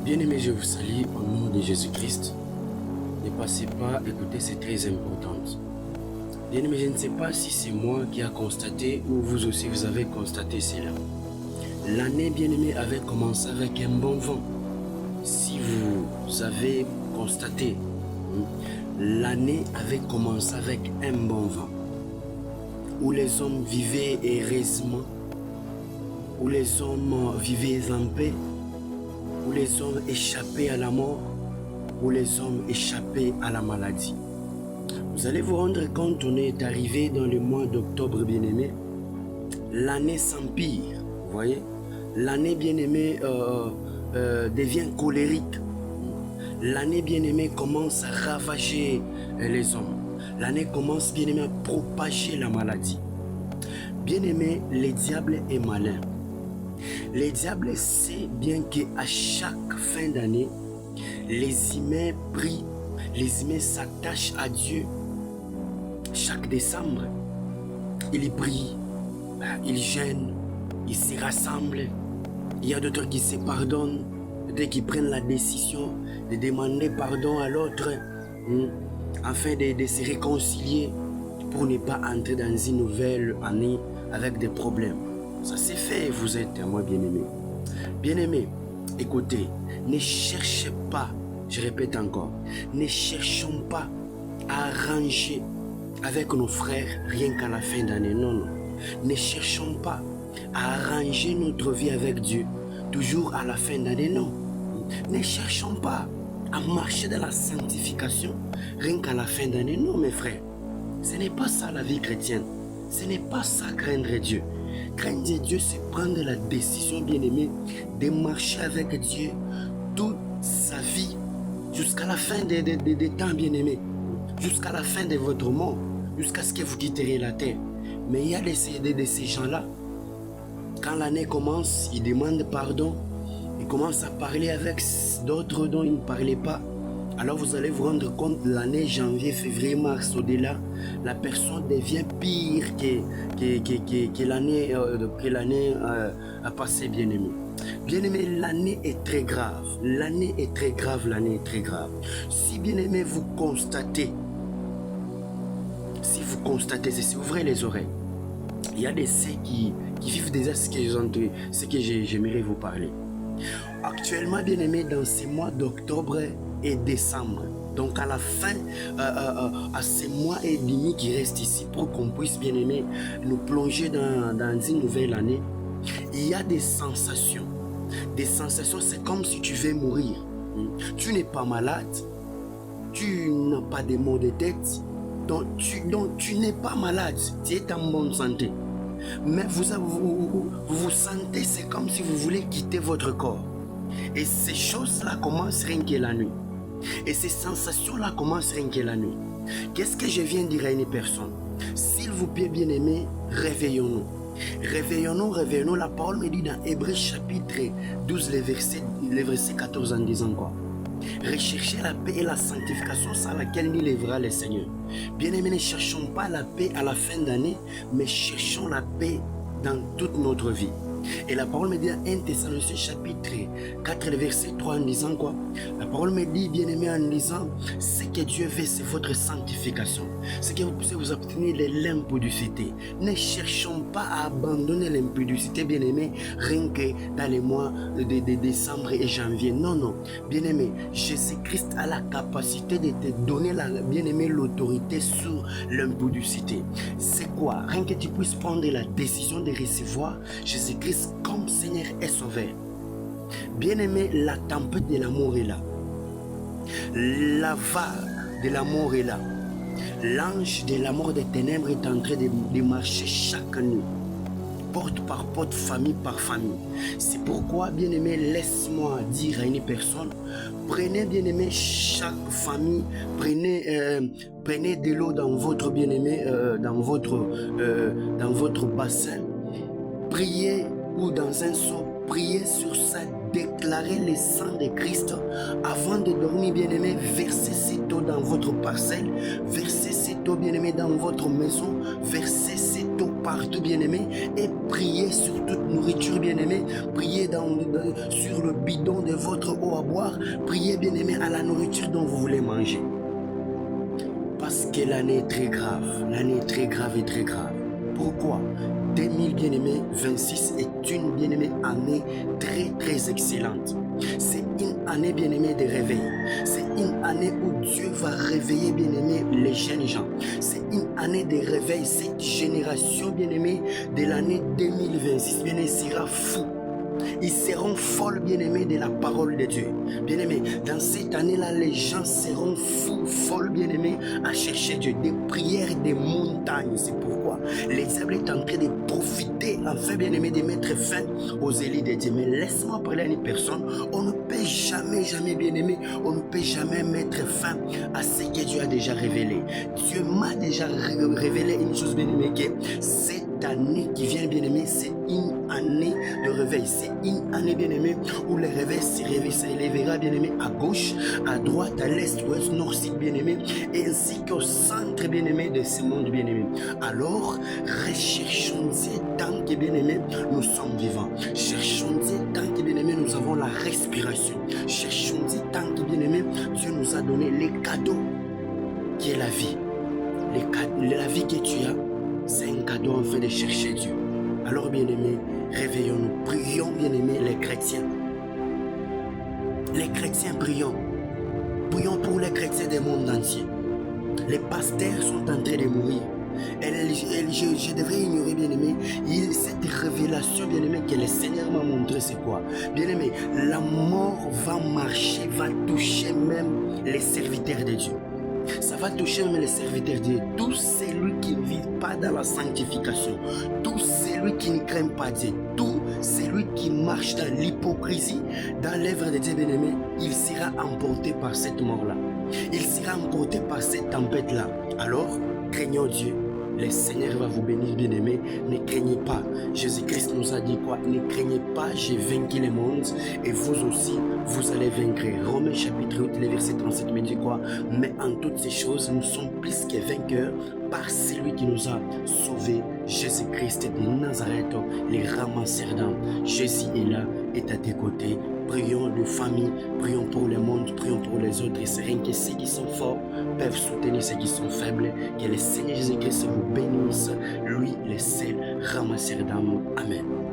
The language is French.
Bien-aimés, je vous salue au nom de Jésus-Christ. Ne passez pas, écoutez, c'est très important. Bien-aimés, je ne sais pas si c'est moi qui a constaté ou vous aussi vous avez constaté cela. L'année, bien-aimés, avait commencé avec un bon vent. Si vous avez constaté, l'année avait commencé avec un bon vent. Où les hommes vivaient heureusement, où les hommes vivaient en paix, où les hommes échappaient à la mort, où les hommes échappaient à la maladie. Vous allez vous rendre compte, on est arrivé dans le mois d'octobre, bien-aimé. L'année s'empire, vous voyez. L'année, bien-aimé, devient colérique. L'année, bien-aimé, commence à ravager les hommes. L'année commence, bien-aimé, à propager la maladie. Bien-aimé, le diable est malin. Le diable sait bien qu'à chaque fin d'année, les humains prient, les humains s'attachent à Dieu. Chaque décembre, ils prient, ils jeûnent, ils se rassemblent. Il y a d'autres qui se pardonnent, d'autres qui prennent la décision de demander pardon à l'autre afin de se réconcilier pour ne pas entrer dans une nouvelle année avec des problèmes. Ça c'est fait, vous êtes à moi bien-aimé. Bien-aimé, écoutez, ne cherchez pas, je répète encore, ne cherchons pas à arranger avec nos frères rien qu'à la fin d'année. Non, non. Ne cherchons pas à arranger notre vie avec Dieu toujours à la fin d'année. Non. Ne cherchons pas à marcher dans la sanctification rien qu'à la fin d'année. Non, mes frères. Ce n'est pas ça la vie chrétienne. Ce n'est pas ça craindre Dieu. Craindre Dieu, c'est prendre la décision, bien-aimée, de marcher avec Dieu toute sa vie jusqu'à la fin des temps, bien-aimés. Jusqu'à la fin de votre mort, jusqu'à ce que vous quitterez la terre. Mais il y a de ces gens-là, quand l'année commence, ils demandent pardon, ils commencent à parler avec d'autres dont ils ne parlaient pas. Alors vous allez vous rendre compte, l'année janvier, février, mars, au-delà, la personne devient pire que l'année a passé, bien-aimé. Bien-aimé, l'année est très grave. L'année est très grave, l'année est très grave. Si, bien-aimé, vous constatez, si vous ouvrez les oreilles, il y a des ceux qui vivent déjà ce que j'aimerais vous parler. Actuellement, bien-aimé, dans ces mois d'octobre et décembre, donc à la fin, à ces mois et demi qui restent ici pour qu'on puisse, bien-aimé, nous plonger dans une nouvelle année, il y a des sensations. Des sensations, c'est comme si tu veux mourir. Tu n'es pas malade, tu n'as pas de maux de tête, donc tu n'es pas malade, tu es en bonne santé. Mais vous sentez, c'est comme si vous voulez quitter votre corps. Et ces choses-là commencent rien que la nuit. Et ces sensations-là commencent rien que la nuit. Qu'est-ce que je viens de dire à une personne? S'il vous plaît, bien-aimés, réveillons-nous. Réveillons-nous. La parole me dit dans Hébreux chapitre 12, le verset 14 en disant quoi? Recherchez la paix et la sanctification sans laquelle nous lèvera le Seigneur. Bien-aimés, ne cherchons pas la paix à la fin d'année, mais cherchons la paix dans toute notre vie. Et la parole me dit dans 1 Thessaloniciens chapitre 4, verset 3 en disant quoi? La parole me dit, bien-aimé, en disant, ce que Dieu veut, c'est votre sanctification. C'est que vous puissiez vous abstenir de l'impudicité. Ne cherchons pas à abandonner l'impudicité, bien-aimé, rien que dans les mois de décembre et janvier. Non, non. Bien-aimé, Jésus-Christ a la capacité de te donner, bien-aimé, l'autorité sur l'impudicité. C'est quoi? Rien que tu puisses prendre la décision de recevoir Jésus-Christ comme Seigneur et Sauveur. Bien-aimé, la tempête de l'amour est là. La vague de l'amour est là. L'ange de la mort des ténèbres est en train de marcher chaque nuit, porte par porte, famille par famille. C'est pourquoi, bien-aimé, laisse-moi dire à une personne, prenez, bien-aimé, chaque famille, prenez de l'eau dans votre, bien-aimé, dans votre bassin, priez ou dans un seau, priez sur ça, déclarez le sang de Christ avant de dormir, bien-aimé. Versez cette eau dans votre parcelle, versez cette eau, bien-aimé, dans votre maison, versez cette eau partout, bien-aimé, et priez sur toute nourriture, bien-aimé. Priez sur le bidon de votre eau à boire. Priez, bien-aimé, à la nourriture dont vous voulez manger. Parce que l'année est très grave. L'année est très grave et très grave. Pourquoi 2026 est une bien-aimée année très très excellente. C'est une année bien-aimée de réveil. C'est une année où Dieu va réveiller bien-aimé les jeunes gens. C'est une année de réveil. Cette génération bien-aimée de l'année 2026 bien-aimée sera fou. Ils seront folles, bien-aimés, de la parole de Dieu. Bien-aimés, dans cette année-là, les gens seront fous, folles, bien-aimés, à chercher Dieu. Des prières, des montagnes. C'est pourquoi les diables est en train de profiter, enfin, bien-aimés, de mettre fin aux élites de Dieu. Mais laisse-moi parler à une personne. On ne peut jamais, jamais, bien-aimé, on ne peut jamais mettre fin à ce que Dieu a déjà révélé. Dieu m'a déjà révélé une chose, bien-aimé, que cette année qui vient, bien-aimé, c'est une année de réveil. C'est une année, bien-aimé, où le réveil s'élèvera, bien-aimé, à gauche, à droite, à l'est, ouest, nord, sud, bien-aimé, ainsi qu'au centre, bien-aimé, de ce monde, bien-aimé. Alors, recherchons-y tant que, bien-aimé, nous sommes vivants. Cherchons-y tant que, bien-aimé, nous avons la respiration. Cherchons-y tant que, bien-aimé, Dieu nous a donné les cadeaux qui est la vie. La vie que tu as, c'est un cadeau en fait de chercher Dieu. Alors, bien-aimés, réveillons-nous, prions, bien-aimés, les chrétiens. Les chrétiens, prions. Prions pour les chrétiens du monde entier. Les pasteurs sont en train de mourir. Je devrais ignorer, bien-aimé, cette révélation, bien-aimé, que le Seigneur m'a montré, c'est quoi? Bien-aimé, la mort va marcher, va toucher même les serviteurs de Dieu. Ça va toucher même les serviteurs de Dieu. Tout celui qui ne vit pas dans la sanctification, tout celui qui ne craint pas Dieu, tout celui qui marche dans l'hypocrisie, dans l'œuvre de Dieu, bien-aimé, il sera emporté par cette mort-là. Il sera emporté par cette tempête-là. Alors, craignons Dieu. Le Seigneur va vous bénir, bien-aimés. Ne craignez pas. Jésus-Christ nous a dit quoi? Ne craignez pas, j'ai vaincu le monde et vous aussi, vous allez vaincre. Romains chapitre 8, le verset 37 me dit quoi? Mais en toutes ces choses, nous sommes plus que vainqueurs par celui qui nous a sauvés, Jésus-Christ de Nazareth, les ramasseurs d'âmes. Jésus est là, est à tes côtés. Prions de famille, prions pour le monde, prions pour les autres. Et c'est rien que ceux qui sont forts peuvent soutenir ceux qui sont faibles. Que le Seigneur Jésus-Christ vous bénisse, lui, le seul ramasseur d'âmes. Amen.